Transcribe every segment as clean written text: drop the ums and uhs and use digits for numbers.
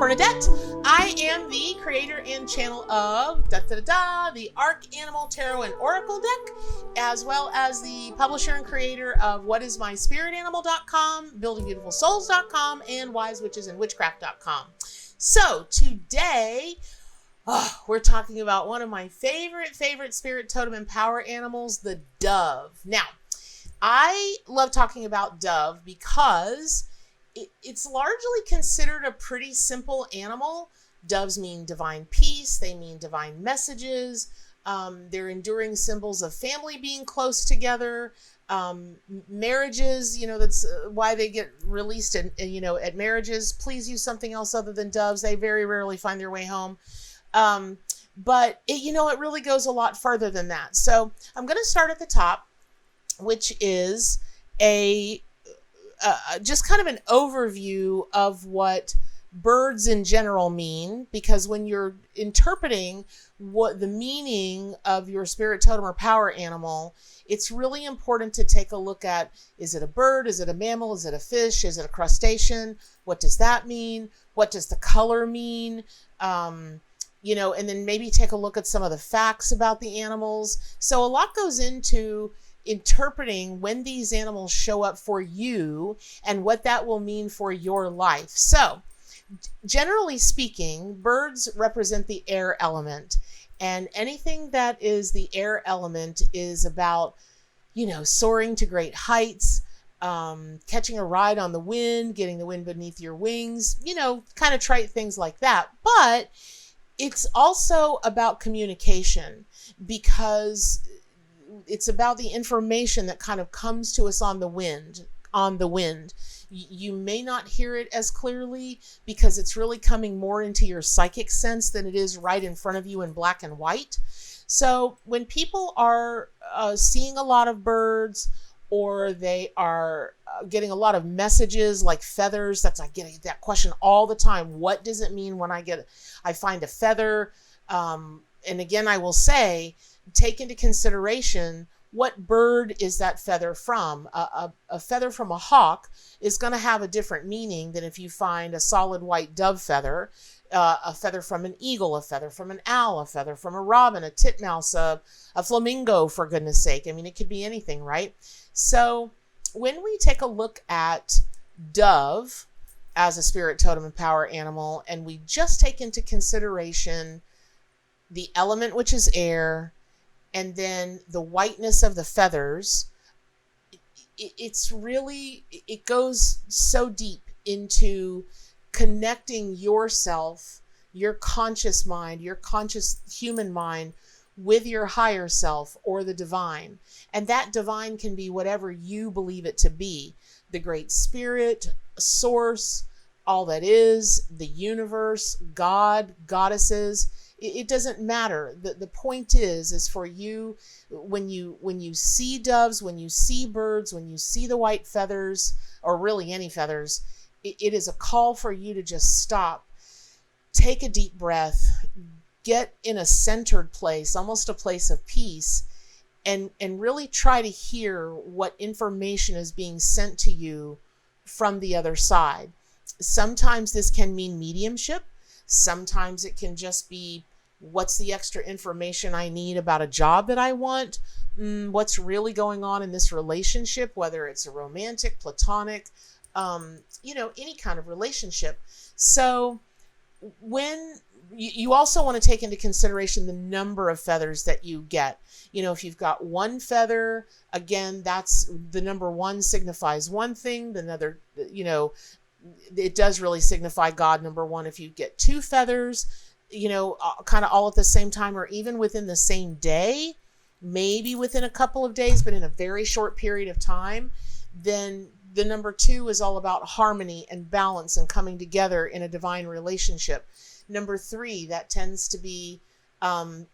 Bernadette. I am the creator and channel of the Arc Animal Tarot and Oracle deck, as well as the publisher and creator of whatismyspiritanimal.com, buildingbeautifulsouls.com, and wisewitchesandwitchcraft.com. So today, we're talking about one of my favorite spirit totem and power animals, the dove. Now, I love talking about dove because it's largely considered a pretty simple animal. Doves mean divine peace. They mean divine messages. They're enduring symbols of family being close together. Marriages, that's why they get released at marriages. Please use something else other than doves. They very rarely find their way home. But it really goes a lot further than that. So I'm going to start at the top, which is just kind of an overview of what birds in general mean, because when you're interpreting what the meaning of your spirit totem or power animal, it's really important to take a look at, is it a bird? Is it a mammal? Is it a fish? Is it a crustacean? What does that mean? What does the color mean? And then maybe take a look at some of the facts about the animals. So a lot goes into interpreting when these animals show up for you and what that will mean for your life. So generally speaking, birds represent the air element, and anything that is the air element is about, soaring to great heights, catching a ride on the wind, getting the wind beneath your wings, kind of trite things like that. But it's also about communication, because it's about the information that kind of comes to us on the wind. You may not hear it as clearly because it's really coming more into your psychic sense than it is right in front of you in black and white. So when people are seeing a lot of birds, or they are getting a lot of messages like feathers, I get that question all the time. What does it mean when I find a feather? And again, I will say, take into consideration, what bird is that feather from? A feather from a hawk is going to have a different meaning than if you find a solid white dove feather, a feather from an eagle, a feather from an owl, a feather from a robin, a titmouse, a flamingo, for goodness sake. I mean, it could be anything, right? So when we take a look at dove as a spirit totem and power animal, and we just take into consideration the element, which is air, and then the whiteness of the feathers, it goes so deep into connecting yourself, your conscious mind, your conscious human mind, with your higher self or the divine. And that divine can be whatever you believe it to be: the great spirit, source, all that is, the universe, God, goddesses. It doesn't matter. The point is for you, when you see doves, when you see birds, when you see the white feathers, or really any feathers, it is a call for you to just stop, take a deep breath, get in a centered place, almost a place of peace, and really try to hear what information is being sent to you from the other side. Sometimes this can mean mediumship. Sometimes it can just be, what's the extra information I need about a job that I want? What's really going on in this relationship, whether it's a romantic, platonic, any kind of relationship. So when you also want to take into consideration the number of feathers that you get. If you've got one feather, again, that's the number one signifies one thing. Another, it does really signify God, number one. If you get two feathers, kind of all at the same time, or even within the same day, maybe within a couple of days, but in a very short period of time, then the number two is all about harmony and balance and coming together in a divine relationship. Number three, that tends to be, the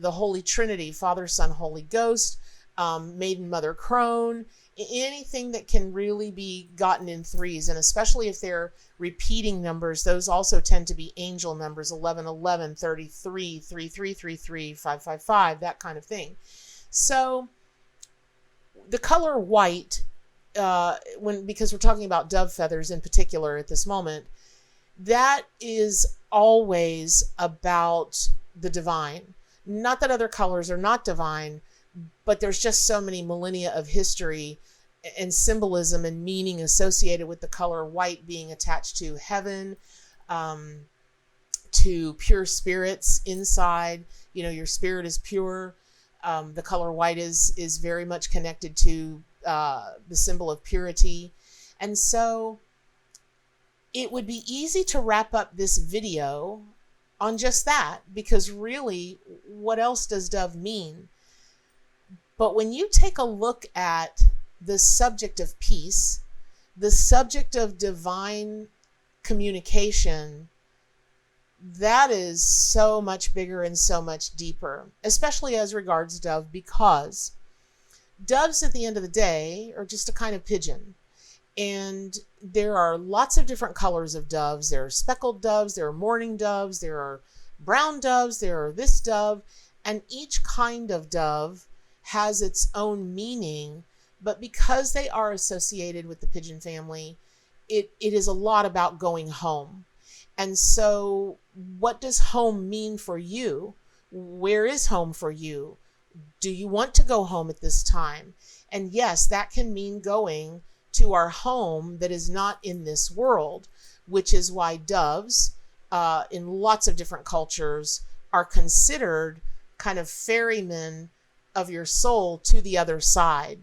Holy Trinity, Father, Son, Holy Ghost, Maiden, Mother, Crone, anything that can really be gotten in threes. And especially if they're repeating numbers, those also tend to be angel numbers: 11, 11, 33, 3333, 555, that kind of thing. So the color white, because we're talking about dove feathers in particular at this moment, that is always about the divine. Not that other colors are not divine, but there's just so many millennia of history and symbolism and meaning associated with the color white being attached to heaven, to pure spirits inside. Your spirit is pure. The color white is very much connected to the symbol of purity. And so it would be easy to wrap up this video on just that, because really, what else does dove mean? But when you take a look at the subject of peace, the subject of divine communication, that is so much bigger and so much deeper, especially as regards dove, because doves at the end of the day are just a kind of pigeon. And there are lots of different colors of doves. There are speckled doves, there are mourning doves, there are brown doves, there are this dove, and each kind of dove has its own meaning. But because they are associated with the pigeon family, it is a lot about going home. And so what does home mean for you? Where is home for you? Do you want to go home at this time? And yes, that can mean going to our home that is not in this world, which is why doves in lots of different cultures are considered kind of ferrymen of your soul to the other side.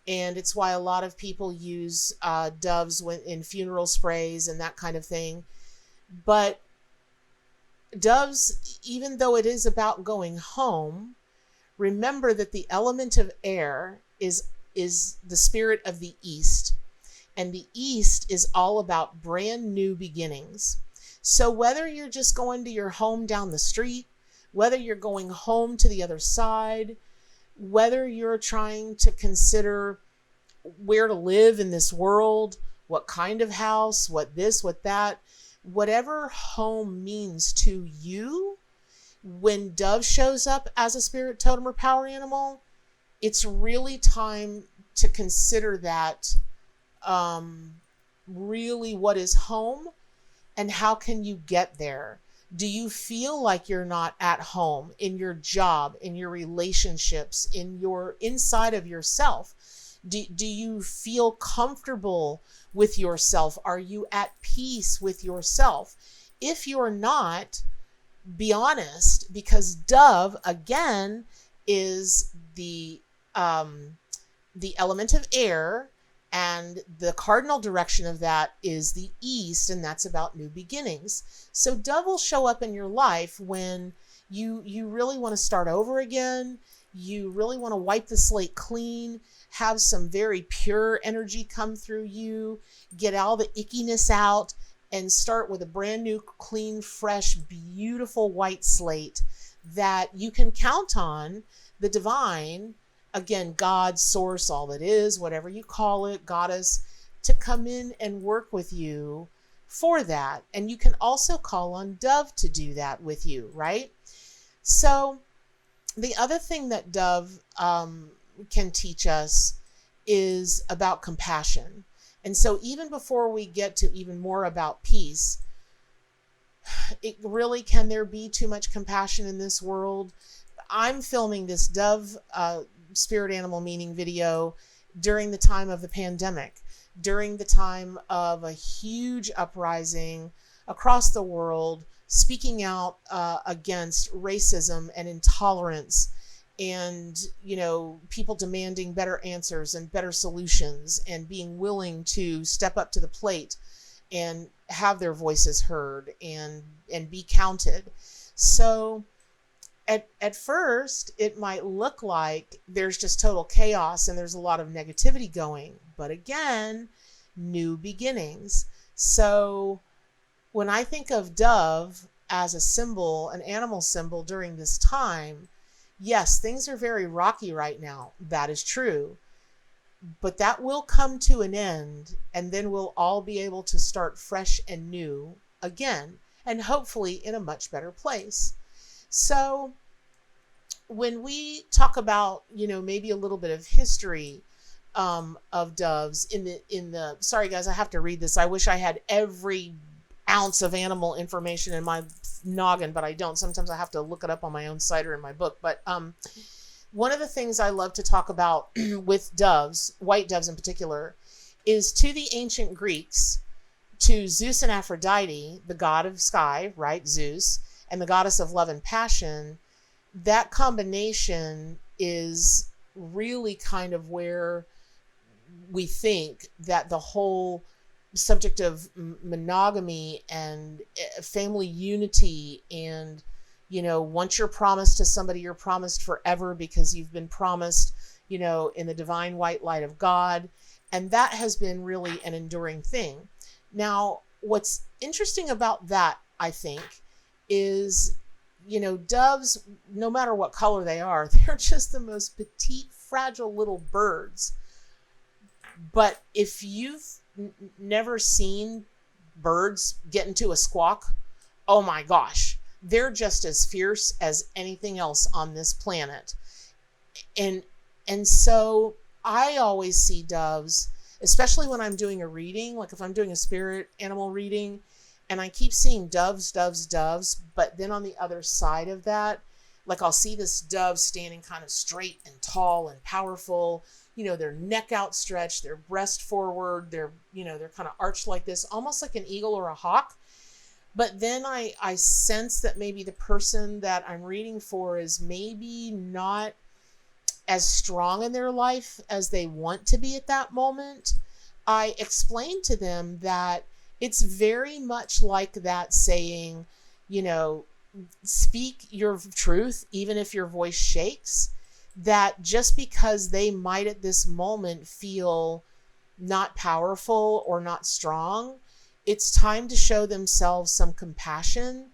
And it's why a lot of people use doves in funeral sprays and that kind of thing. But doves, even though it is about going home, remember that the element of air is the spirit of the East. And the East is all about brand new beginnings. So whether you're just going to your home down the street, whether you're going home to the other side, whether you're trying to consider where to live in this world, what kind of house, what this, what that, whatever home means to you, when dove shows up as a spirit, totem, or power animal, it's really time to consider that really what is home and how can you get there. Do you feel like you're not at home in your job, in your relationships, in your inside of yourself? Do you feel comfortable with yourself? Are you at peace with yourself? If you're not, be honest, because dove, again, is the element of air, and the cardinal direction of that is the East, and that's about new beginnings. So dove will show up in your life when you really want to start over again. You really want to wipe the slate clean, have some very pure energy come through you, get all the ickiness out, and start with a brand new, clean, fresh, beautiful white slate that you can count on the divine, again, God, source, all that is, whatever you call it, goddess, to come in and work with you for that. And you can also call on dove to do that with you, right? So the other thing that dove can teach us is about compassion. And so even before we get to even more about peace, it really, can there be too much compassion in this world? I'm filming this dove spirit animal meaning video during the time of the pandemic, during the time of a huge uprising across the world, speaking out against racism and intolerance, and people demanding better answers and better solutions, and being willing to step up to the plate and have their voices heard and be counted. So at first, it might look like there's just total chaos and there's a lot of negativity going. But again, new beginnings. So when I think of dove as a symbol, an animal symbol during this time, yes, things are very rocky right now. That is true. But that will come to an end, and then we'll all be able to start fresh and new again, and hopefully in a much better place. So when we talk about, maybe a little bit of history of doves in the, sorry guys, I have to read this. I wish I had every ounce of animal information in my noggin, but I don't. Sometimes I have to look it up on my own site or in my book. But one of the things I love to talk about with doves, white doves in particular, is to the ancient Greeks, to Zeus and Aphrodite, the god of sky, right, Zeus, and the goddess of love and passion, that combination is really kind of where we think that the whole subject of monogamy and family unity, and once you're promised to somebody, you're promised forever because you've been promised in the divine white light of God, and that has been really an enduring thing. Now, what's interesting about that, I think, is doves, no matter what color they are, they're just the most petite, fragile little birds. But if you've never seen birds get into a squawk, oh my gosh, they're just as fierce as anything else on this planet. And so I always see doves, especially when I'm doing a reading, like if I'm doing a spirit animal reading, and I keep seeing doves, doves, doves, but then on the other side of that, like I'll see this dove standing kind of straight and tall and powerful, their neck outstretched, their breast forward, they're kind of arched like this, almost like an eagle or a hawk. But then I sense that maybe the person that I'm reading for is maybe not as strong in their life as they want to be at that moment. I explain to them that it's very much like that saying, speak your truth, even if your voice shakes, that just because they might at this moment feel not powerful or not strong, it's time to show themselves some compassion,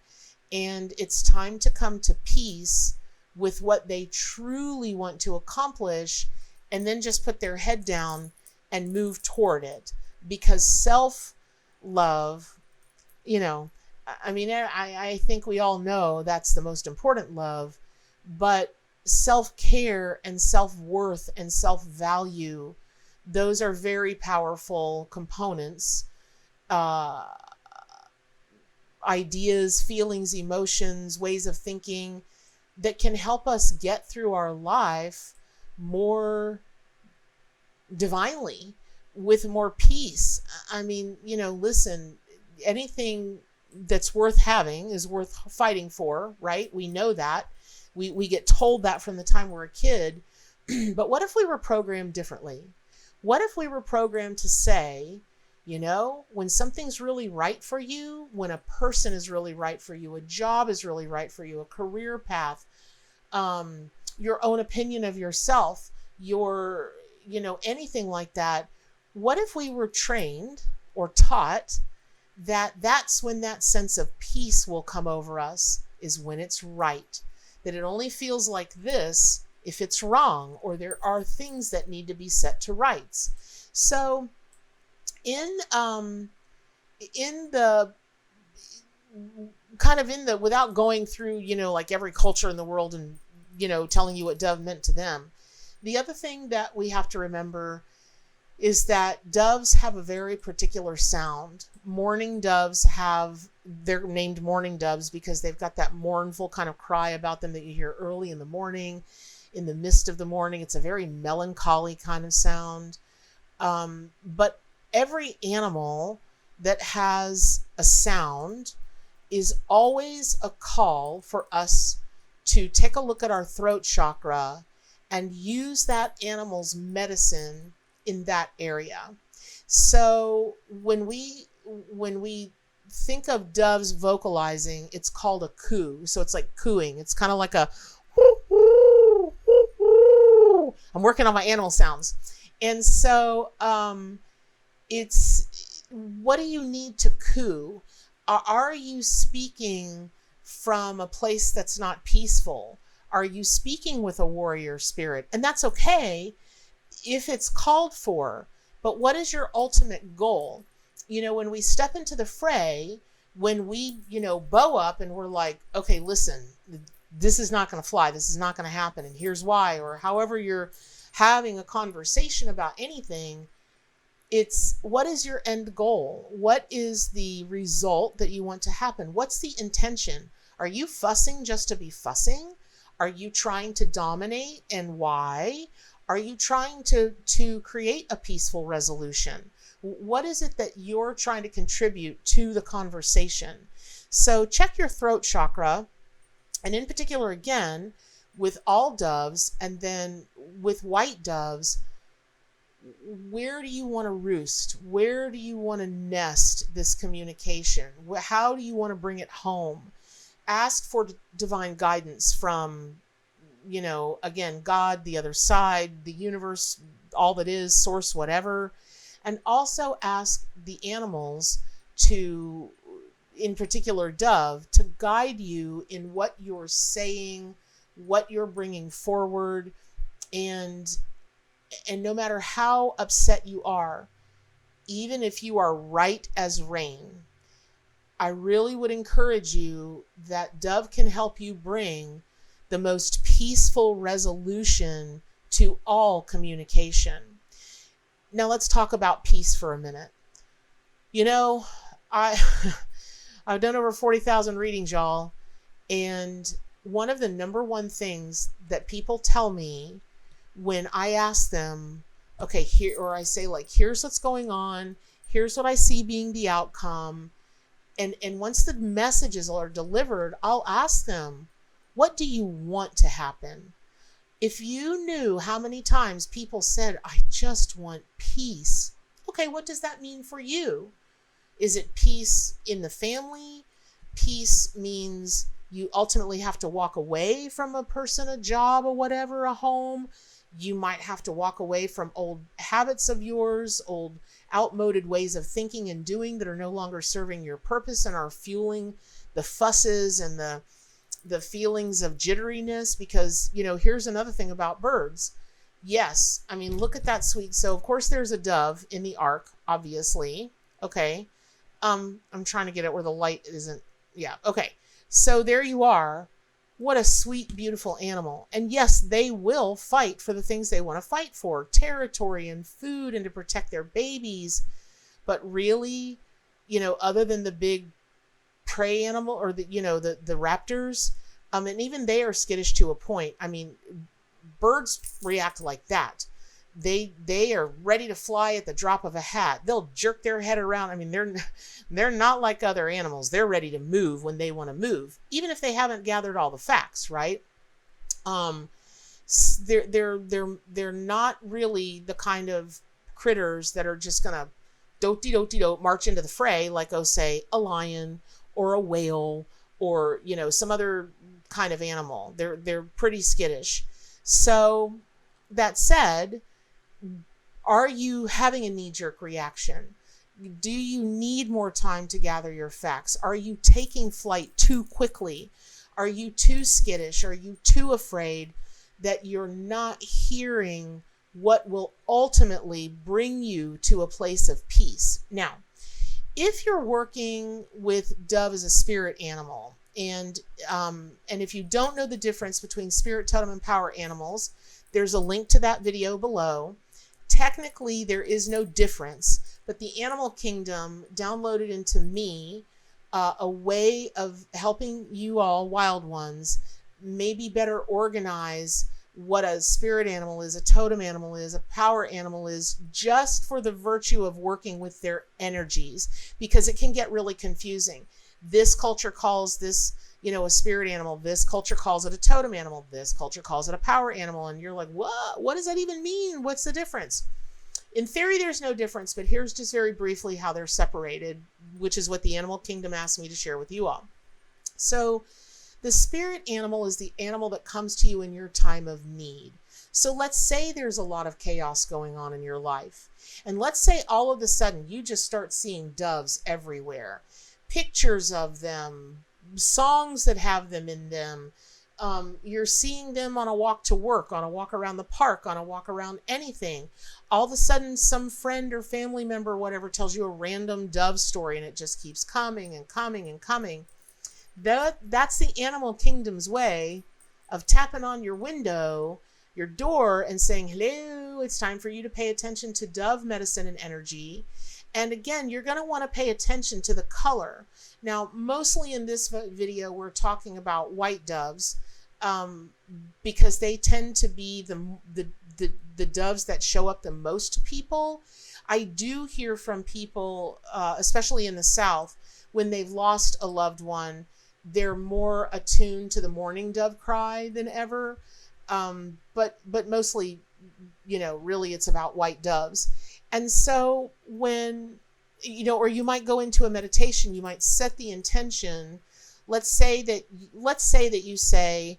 and it's time to come to peace with what they truly want to accomplish, and then just put their head down and move toward it. Because self-love, I think we all know that's the most important love, but self-care and self-worth and self-value, those are very powerful components, ideas, feelings, emotions, ways of thinking that can help us get through our life more divinely, with more peace. Listen, anything that's worth having is worth fighting for, right? We know that. We get told that from the time we're a kid. But what if we were programmed differently? What if we were programmed to say, when something's really right for you, when a person is really right for you, a job is really right for you, a career path, your own opinion of yourself, anything like that, what if we were trained or taught that that's when that sense of peace will come over us, is when it's right, that it only feels like this if it's wrong, or there are things that need to be set to rights. So without going through, like every culture in the world and, telling you what dove meant to them, the other thing that we have to remember is that doves have a very particular sound. Mourning doves they're named mourning doves because they've got that mournful kind of cry about them that you hear early in the morning, in the mist of the morning. It's a very melancholy kind of sound. But every animal that has a sound is always a call for us to take a look at our throat chakra and use that animal's medicine in that area. So when we think of doves vocalizing, it's called a coo. So it's like cooing. It's kind of like a I'm working on my animal sounds. And so it's, what do you need to coo? Are you speaking from a place that's not peaceful? Are you speaking with a warrior spirit? And that's okay if it's called for. But what is your ultimate goal? When we step into the fray, when we, bow up and we're like, okay, listen, this is not going to fly. This is not going to happen. And here's why. Or however you're having a conversation about anything, It's what is your end goal? What is the result that you want to happen? What's the intention? Are you fussing just to be fussing? Are you trying to dominate, and why? Are you trying to create a peaceful resolution? What is it that you're trying to contribute to the conversation? So check your throat chakra, and in particular, again, with all doves and then with white doves, where do you want to roost? Where do you want to nest this communication? How do you want to bring it home? Ask for divine guidance from, again, God, the other side, the universe, all that is, source, whatever. And also ask the animals to, in particular dove, to guide you in what you're saying, what you're bringing forward. And no matter how upset you are, even if you are right as rain, I really would encourage you that dove can help you bring the most peaceful resolution to all communication. Now let's talk about peace for a minute. I've done over 40,000 readings, y'all. And one of the number one things that people tell me when I ask them, okay, here, or I say like, here's what's going on, here's what I see being the outcome. And once the messages are delivered, I'll ask them, what do you want to happen? If you knew how many times people said, I just want peace. Okay, what does that mean for you? Is it peace in the family? Peace means you ultimately have to walk away from a person, a job, or whatever, a home. You might have to walk away from old habits of yours, old outmoded ways of thinking and doing that are no longer serving your purpose and are fueling the fusses and the feelings of jitteriness. Because, here's another thing about birds. Yes, I mean, look at that sweet. So, of course, there's a dove in the ark, obviously. Okay. I'm trying to get it where the light isn't. Yeah. Okay. So there you are. What a sweet, beautiful animal. And yes, they will fight for the things they want to fight for, territory and food and to protect their babies. But really, other than the big prey animal or the raptors, and even they are skittish to a point. I mean, birds react like that. They are ready to fly at the drop of a hat. They'll jerk their head around. I mean, they're not like other animals. They're ready to move when they want to move, even if they haven't gathered all the facts, right? They're not really the kind of critters that are just gonna dote march into the fray like, say, a lion or a whale or some other kind of animal. They're pretty skittish. So that said, are you having a knee-jerk reaction? Do you need more time to gather your facts? Are you taking flight too quickly? Are you too skittish? Are you too afraid that you're not hearing what will ultimately bring you to a place of peace? Now, if you're working with dove as a spirit animal, and if you don't know the difference between spirit, totem, and power animals, there's a link to that video below. Technically, there is no difference, but the animal kingdom downloaded into me a way of helping you all wild ones maybe better organize what a spirit animal is, a totem animal is, a power animal is, just for the virtue of working with their energies, because it can get really confusing. This culture calls this, a spirit animal. This culture calls it a totem animal. This culture calls it a power animal. And you're like, what does that even mean? What's the difference? In theory, there's no difference, but here's just very briefly how they're separated, which is what the animal kingdom asked me to share with you all. So the spirit animal is the animal that comes to you in your time of need. So let's say there's a lot of chaos going on in your life. And let's say all of a sudden you just start seeing doves everywhere, pictures of them, songs that have them in them. You're seeing them on a walk to work, on a walk around the park, on a walk around anything. All of a sudden, some friend or family member or whatever tells you a random dove story, and it just keeps coming and coming and coming. That's the animal kingdom's way of tapping on your window your door and saying, hello, it's time for you to pay attention to dove medicine and energy. And again, you're going to want to pay attention to the color. Now, mostly in this video, we're talking about white doves because they tend to be the doves that show up the most to people. I do hear from people, especially in the South, when they've lost a loved one, they're more attuned to the mourning dove cry than ever. But mostly, really it's about white doves. And so when, or you might go into a meditation, you might set the intention. Let's say that you say,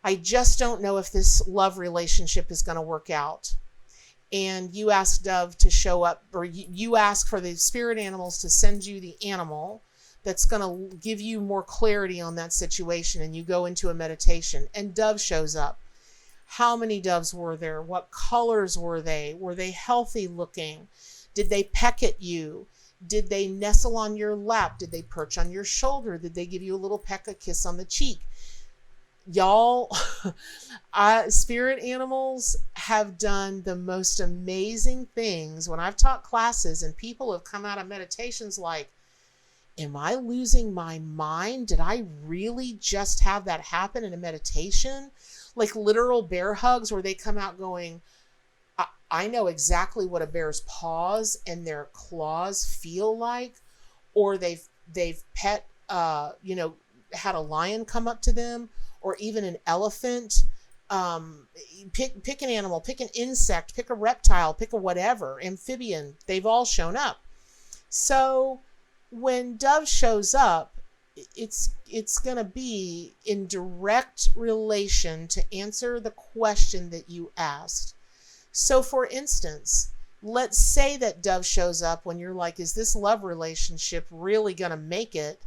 I just don't know if this love relationship is going to work out. And you ask Dove to show up, or you ask for the spirit animals to send you the animal that's going to give you more clarity on that situation. And you go into a meditation and Dove shows up. How many doves were there? What colors were they? Were they healthy looking? Did they peck at you? Did they nestle on your lap? Did they perch on your shoulder? Did they give you a little peck, a kiss on the cheek? Y'all, spirit animals have done the most amazing things. When I've taught classes and people have come out of meditations like, am I losing my mind? Did I really just have that happen in a meditation? Like literal bear hugs where they come out going, I know exactly what a bear's paws and their claws feel like. Or they've pet, had a lion come up to them, or even an elephant. Pick an animal, pick an insect, pick a reptile, pick a whatever, amphibian. They've all shown up. So when Dove shows up, it's going to be in direct relation to answer the question that you asked. So for instance, let's say that Dove shows up when you're like, is this love relationship really going to make it?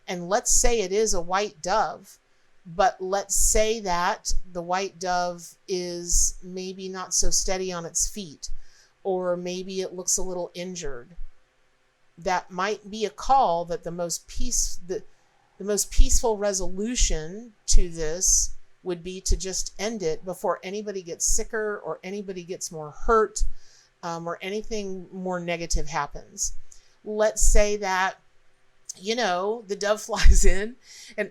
And let's say it is a white dove, but let's say that the white dove is maybe not so steady on its feet, or maybe it looks a little injured. That might be a call that the most peaceful resolution to this would be to just end it before anybody gets sicker or anybody gets more hurt, or anything more negative happens. Let's say that, the dove flies in, and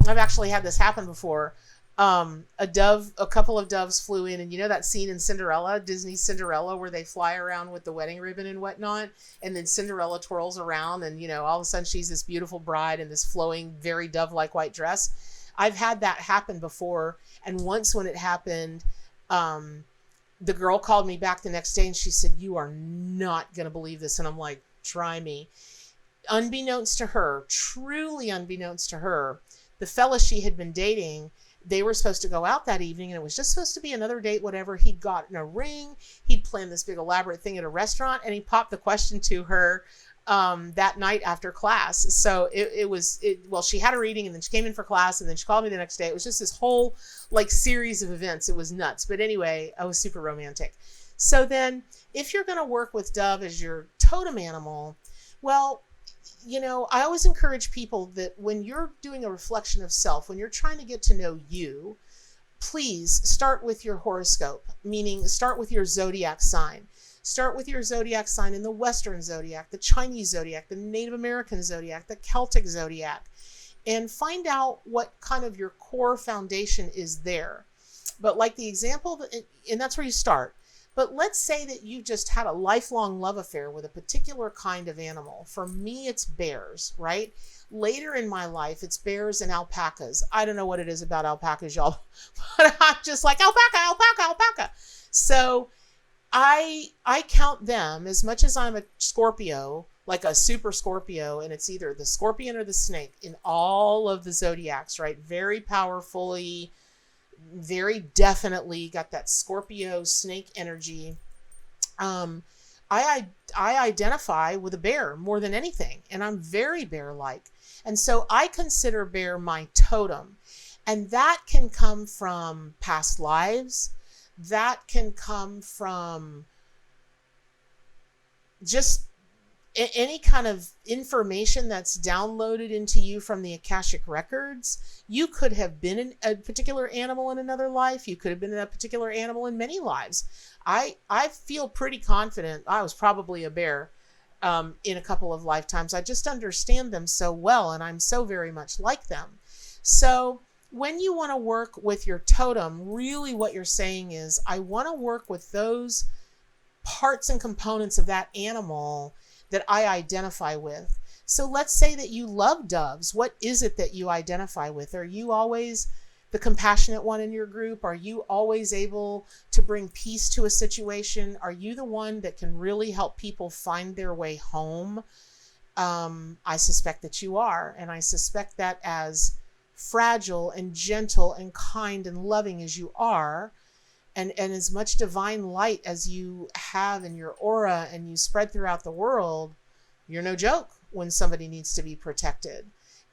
I've actually had this happen before. A couple of doves flew in, and that scene in Cinderella, Disney's Cinderella, where they fly around with the wedding ribbon and whatnot, and then Cinderella twirls around, and all of a sudden she's this beautiful bride in this flowing, very dove-like white dress. I've had that happen before, and once when it happened, the girl called me back the next day, and she said, "You are not going to believe this," and I'm like, "Try me." Unbeknownst to her, truly unbeknownst to her, the fella she had been dating, they were supposed to go out that evening, and it was just supposed to be another date, whatever. He'd gotten a ring. He'd planned this big elaborate thing at a restaurant, and he popped the question to her that night after class. So she had a reading, and then she came in for class, and then she called me the next day. It was just this whole series of events. It was nuts. But anyway, I was super romantic. So then if you're going to work with Dove as your totem animal, well, I always encourage people that when you're doing a reflection of self, when you're trying to get to know you, please start with your horoscope, meaning start with your zodiac sign. Start with your zodiac sign in the Western zodiac, the Chinese zodiac, the Native American zodiac, the Celtic zodiac, and find out what kind of your core foundation is there. But like the example, and that's where you start. But let's say that you just had a lifelong love affair with a particular kind of animal. For me, it's bears, right? Later in my life, it's bears and alpacas. I don't know what it is about alpacas, y'all, but I'm just like, alpaca, alpaca, alpaca. So I count them, as much as I'm a Scorpio, like a super Scorpio, and it's either the scorpion or the snake in all of the zodiacs, right? Very powerfully, very definitely got that Scorpio snake energy. I identify with a bear more than anything, and I'm very bear-like. And so I consider bear my totem. And that can come from past lives. That can come from just any kind of information that's downloaded into you from the Akashic records. You could have been a particular animal in another life. You could have been a particular animal in many lives. I feel pretty confident I was probably a bear in a couple of lifetimes. I just understand them so well, and I'm so very much like them. So when you want to work with your totem, really what you're saying is, I want to work with those parts and components of that animal that I identify with. So let's say that you love doves. What is it that you identify with? Are you always the compassionate one in your group? Are you always able to bring peace to a situation? Are you the one that can really help people find their way home? I suspect that you are. And I suspect that as fragile and gentle and kind and loving as you are, and as much divine light as you have in your aura and you spread throughout the world, you're no joke when somebody needs to be protected.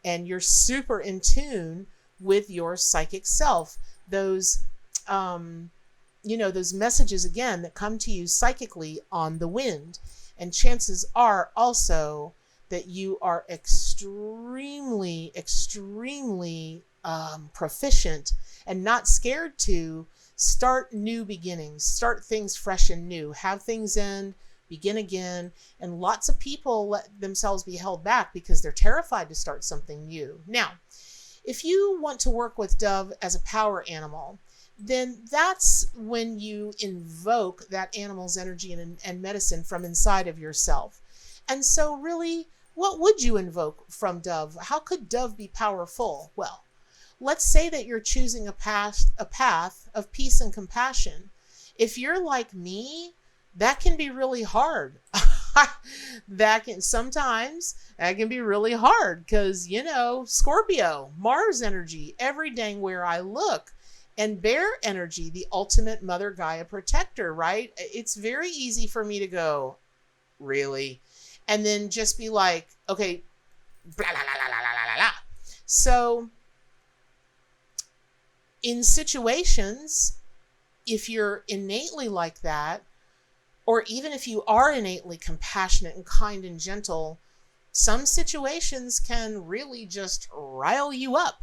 And you're super in tune with your psychic self. Those, those messages, again, that come to you psychically on the wind. And chances are also that you are extremely, extremely proficient and not scared to start new beginnings, start things fresh and new, have things end, begin again. And lots of people let themselves be held back because they're terrified to start something new. Now, if you want to work with dove as a power animal, then that's when you invoke that animal's energy and medicine from inside of yourself. And so really, what would you invoke from dove? How could dove be powerful? Well, let's say that you're choosing a path of peace and compassion. If you're like me, that can be really hard. Sometimes that can be really hard because, Scorpio, Mars energy, every dang where I look, and bear energy, the ultimate Mother Gaia protector, right? It's very easy for me to go, really? And then just be like, okay, blah, blah, blah, blah, blah, blah, blah. So in situations, if you're innately like that, or even if you are innately compassionate and kind and gentle, some situations can really just rile you up.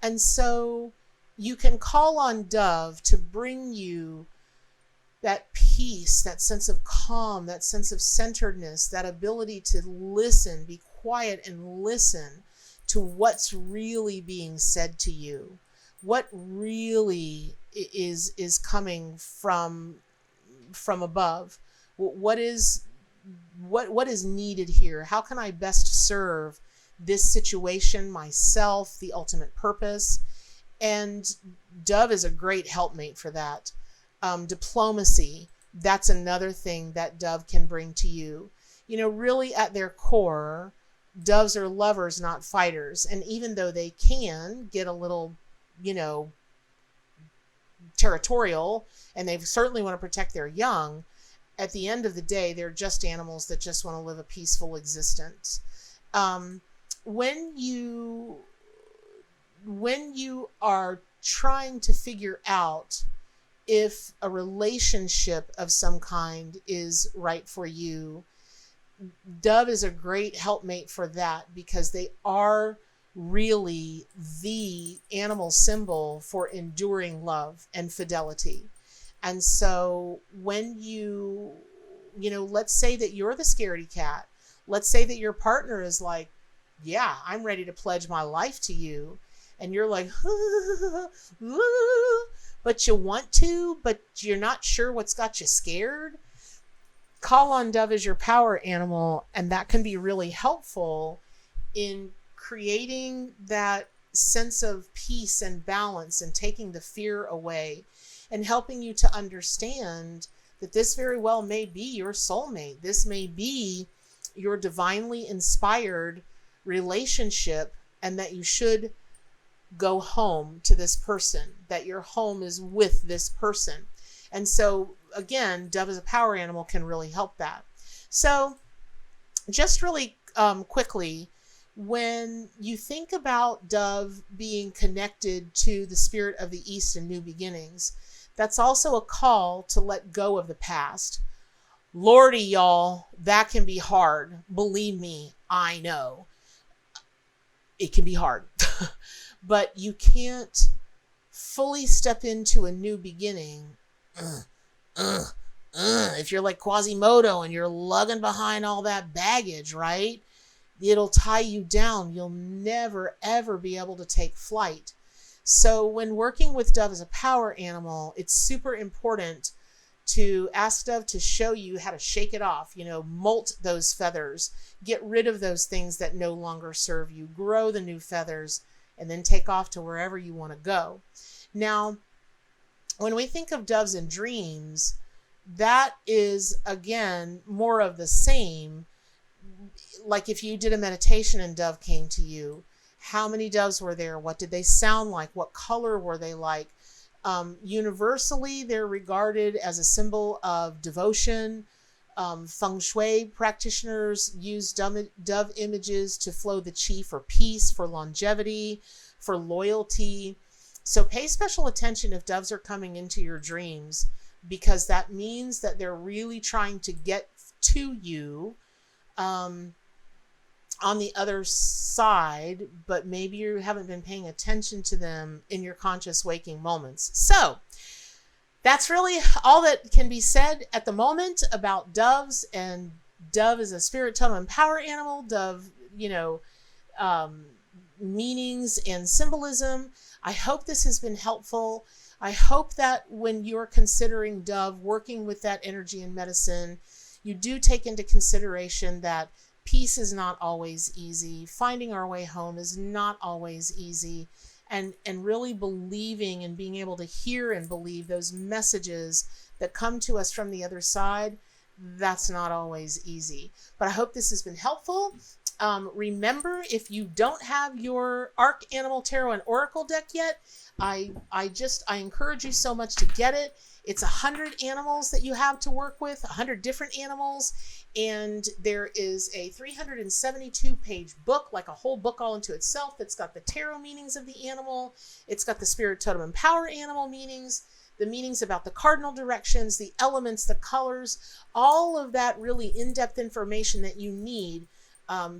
And so you can call on dove to bring you that peace, that sense of calm, that sense of centeredness, that ability to listen, be quiet and listen to what's really being said to you. What really is coming from above? What is needed here? How can I best serve this situation, myself, the ultimate purpose? And dove is a great helpmate for that. Diplomacy, that's another thing that dove can bring to you. Really at their core, doves are lovers, not fighters. And even though they can get a little, territorial, and they certainly want to protect their young, at the end of the day, they're just animals that just want to live a peaceful existence. When you are trying to figure out if a relationship of some kind is right for you, dove is a great helpmate for that, because they are really the animal symbol for enduring love and fidelity. And so when let's say that you're the scaredy cat. Let's say that your partner is like, yeah, I'm ready to pledge my life to you. And you're like, but you want to, but you're not sure what's got you scared. Call on dove as your power animal, and that can be really helpful in creating that sense of peace and balance and taking the fear away and helping you to understand that this very well may be your soulmate. This may be your divinely inspired relationship, and that you should go home to this person, that your home is with this person. And so again, dove as a power animal can really help that. So just really quickly, when you think about dove being connected to the spirit of the East and new beginnings, that's also a call to let go of the past. Lordy, y'all, that can be hard. Believe me, I know. It can be hard. But you can't fully step into a new beginning if you're like Quasimodo and you're lugging behind all that baggage, right? It'll tie you down. You'll never, ever be able to take flight. So when working with Dove as a power animal, it's super important to ask Dove to show you how to shake it off, molt those feathers, get rid of those things that no longer serve you, grow the new feathers, and then take off to wherever you want to go. Now, when we think of doves in dreams, that is, again, more of the same. Like if you did a meditation and Dove came to you, how many doves were there? What did they sound like? What color were they like? Universally, they're regarded as a symbol of devotion. Feng Shui practitioners use dove images to flow the qi for peace, for longevity, for loyalty. So pay special attention if doves are coming into your dreams, because that means that they're really trying to get to you on the other side, but maybe you haven't been paying attention to them in your conscious waking moments. So that's really all that can be said at the moment about doves. And Dove is a spirit, totem, and power animal. Dove, meanings and symbolism. I hope this has been helpful. I hope that when you're considering Dove, working with that energy in medicine, you do take into consideration that peace is not always easy. Finding our way home is not always easy. And really believing and being able to hear and believe those messages that come to us from the other side, that's not always easy. But I hope this has been helpful. Remember, if you don't have your Arc Animal Tarot and Oracle deck yet, I encourage you so much to get it. It's 100 animals that you have to work with, 100 different animals. And there is a 372-page book, like a whole book all into itself. It's got the tarot meanings of the animal. It's got the spirit, totem, and power animal meanings, the meanings about the cardinal directions, the elements, the colors, all of that really in-depth information that you need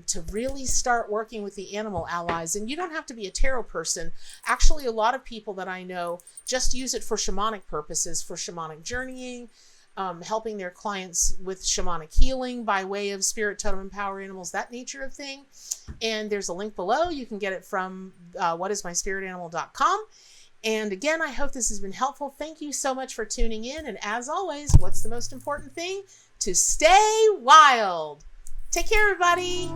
to really start working with the animal allies. And you don't have to be a tarot person. Actually, a lot of people that I know just use it for shamanic purposes, for shamanic journeying, helping their clients with shamanic healing by way of spirit, totem, and power animals, that nature of thing. And there's a link below. You can get it from whatismyspiritanimal.com. And again, I hope this has been helpful. Thank you so much for tuning in. And as always, what's the most important thing? To stay wild. Take care, everybody.